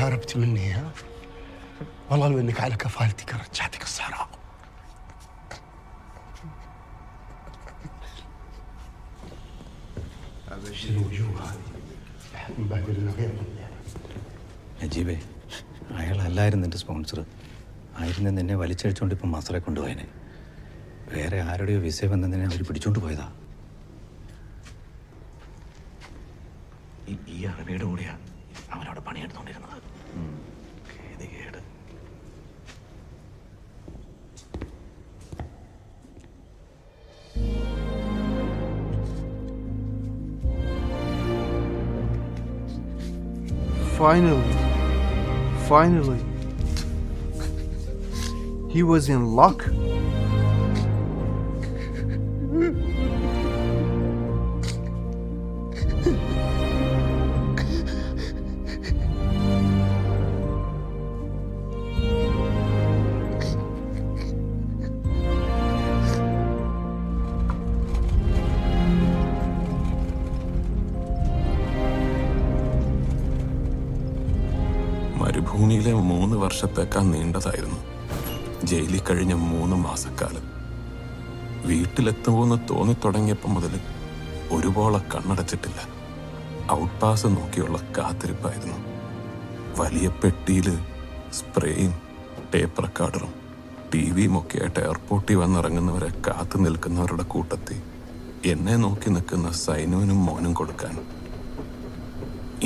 هربت مني ها؟ والله لو انك على كفالتك رجعتك الصحراء. شنو الوجوه هذه؟ احد مبادرنا غيرهم يعني. നജീബേ, അയാളല്ലായിരുന്നു എൻ്റെ സ്പോൺസർ. ആയിരുന്നു എന്നെ വലിച്ചഴിച്ചുകൊണ്ട് ഇപ്പം മസറെ കൊണ്ടുപോയനെ. വേറെ ആരുടെയോ വിസ വന്നതിനെ അവർ പിടിച്ചോണ്ട് പോയതാ. ഈ അറബിയുടെ കൂടെയാ അവനവിടെ പണിയെടുത്തോണ്ടിരുന്നത്. കേട്. Finally. He was in luck. മരുഭൂമിയിലെ 3 വർഷത്തേക്കാൾ നീണ്ടതായിരുന്നു ജയിലിൽ കഴിഞ്ഞ 3 മാസക്കാലം. വീട്ടിലെത്തുമെന്ന് തോന്നിത്തുടങ്ങിയപ്പോൾ മുതൽ ഒരുപോലെ കണ്ണടച്ചിട്ടില്ല. Out pass നോക്കിയുള്ള കാത്തിരിപ്പായിരുന്നു. വലിയ പെട്ടിയിൽ സ്പ്രേയും ടേപ്പ് റെക്കോർഡറും TV-യും ഒക്കെ ആയിട്ട് എയർപോർട്ടിൽ വന്നിറങ്ങുന്നവരെ കാത്തു നിൽക്കുന്നവരുടെ കൂട്ടത്തിൽ എന്നെ നോക്കി നിൽക്കുന്ന സൈനുവിനും മോനും കൊടുക്കാൻ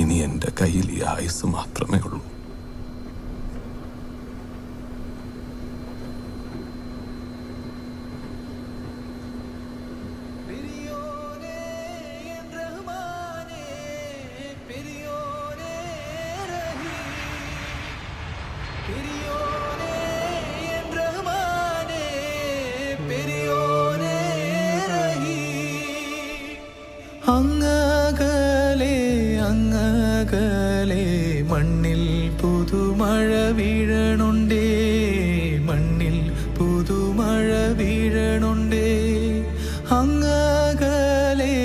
ഇനി എൻ്റെ കയ്യിൽ ഈ ആയുസ് മാത്രമേ ഉള്ളൂ. അങ്ങകലെ മണ്ണിൽ പുതുമഴ വീഴണുണ്ടേ, മണ്ണിൽ പുതുമഴ വീഴണുണ്ടേ. അങ്ങകലെ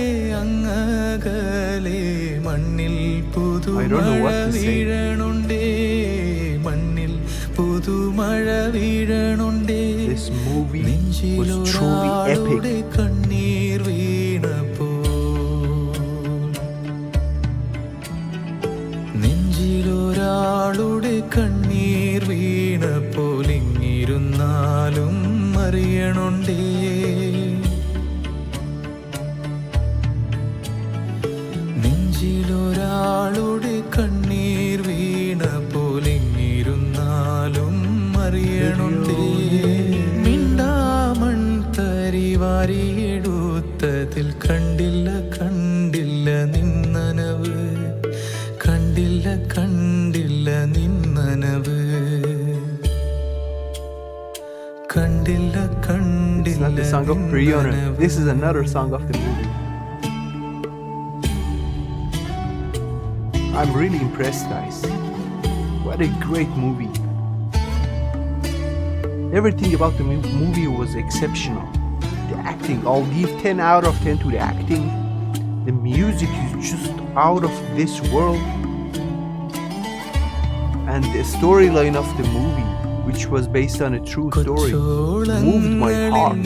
മണ്ണിൽ പുതുമഴ വീഴണുണ്ടേ, മണ്ണിൽ പുതുമഴ വീഴണുണ്ടേ. നെഞ്ചിലൊരാളുടെ കണ്ണീർ വീണപ്പോ, നെഞ്ചിലൊരാളുടെ കണ്ണീർ വീണപ്പോൾ ഇങ്ങിരുന്നാലും അറിയണുണ്ടേ. നെഞ്ചിലൊരാളുടെ കണ്ണീർ വീണപ്പോൾ ഇങ്ങിരുന്നാലും അറിയണുണ്ടേ. മിണ്ടാമൺ തരിവാരിയെടുത്തതിൽ കണ്ടില്ല നിന്നനവ്, കണ്ടില്ല നിന്നനവ്, കണ്ടില്ല. It's not the song of Priyana. This is another song of the movie. I'm really impressed, guys. What a great movie. Everything about the movie was exceptional. The acting, I'll give 10 out of 10 to the acting. The music is just out of this world. And the storyline of the movie, which was based on a true story, moved my heart.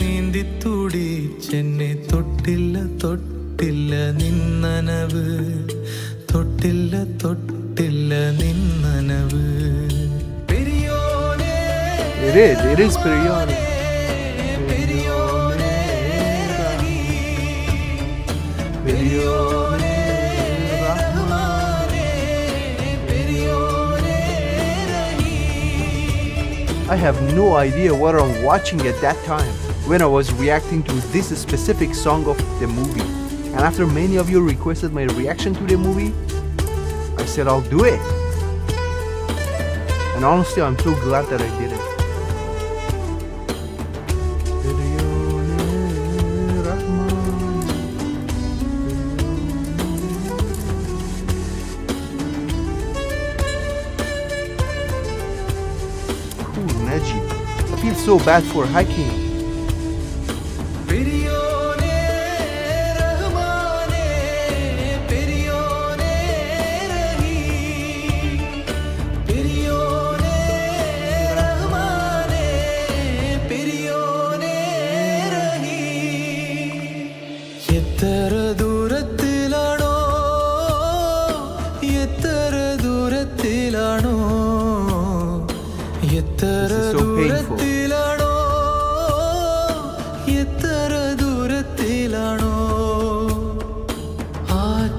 It is Priyana. I have no idea what I'm watching at that time when I was reacting to this specific song of the movie. And after many of you requested my reaction to the movie, I said I'll do it. And honestly, I'm so glad that I did it. Najib, I feel so bad for Hakim.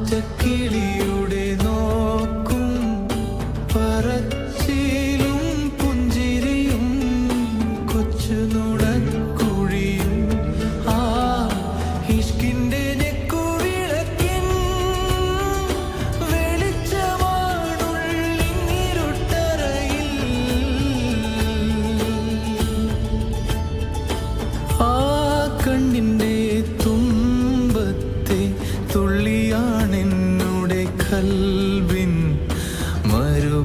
പച്ചക്കിളിയുടെ നോക്കും പറച്ചിലും പുഞ്ചിരിയും കൊച്ചു നുണക്കുഴിയും ആ ഇഷ്കിന്റെ നെക്കുവിളക്കിൻ വെളിച്ചമാണുള്ളിരുട്ടറയിൽ ആ കണ്ണിന്റെ തുമ്പത്തെ തുള്ളിയാണെന്നുടെ കൽവിൻ മരുപ്പറമ്പിൽ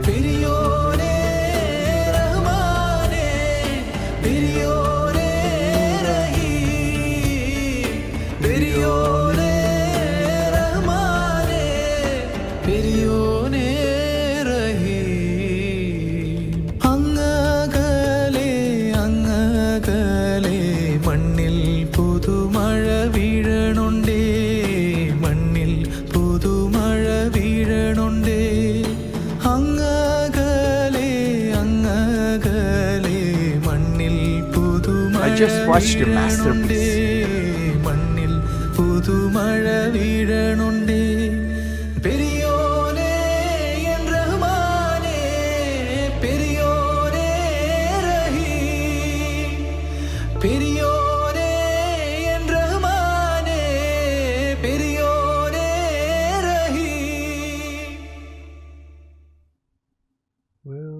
പെരിയോനേ റഹ്മാനേ പെരിയോനേ റഹീം പെരിയോനേ റഹ്മാനേ പെരിയോനേ റഹീം അങ്ങകലെ അങ്ങകലെ മണ്ണിൽ പുതുമഴ വീഴണുണ്ടേ മണ്ണിൽ പുതുമഴ വീഴണുണ്ടേ അങ്ങകലെ അങ്ങകലെ മണ്ണിൽ പുതുമഴ I just watched a masterpiece. മണ്ണിൽ പുതുമഴ വീഴണുണ്ടേ പെരിയോനേ എൻ റഹ്മാനേ പെരിയോനേ റഹീം പെരിയോനേ എൻ റഹ്മാനേ പെരിയോനേ റഹീം. Well.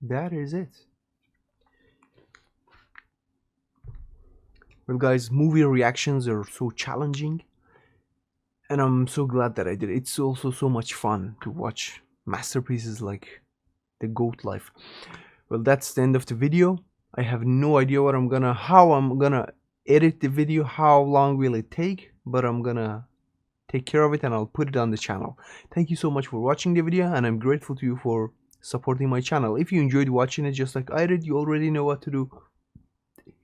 That is it. Well, guys, movie reactions are so challenging, and I'm so glad that I did it. It's also so much fun to watch masterpieces like The Goat Life. Well, that's the end of the video. I have no idea how I'm gonna edit the video, how long will it take, but I'm gonna take care of it and I'll put it on the channel. Thank you so much for watching the video, and I'm grateful to you for supporting my channel. If you enjoyed watching it just like I did, you already know what to do.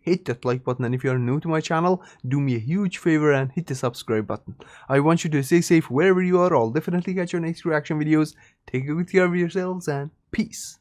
Hit that like button, and if you are new to my channel, do me a huge favor and hit the subscribe button. I want you to stay safe wherever you are. I'll definitely catch your next reaction videos. Take good care of yourselves, and peace.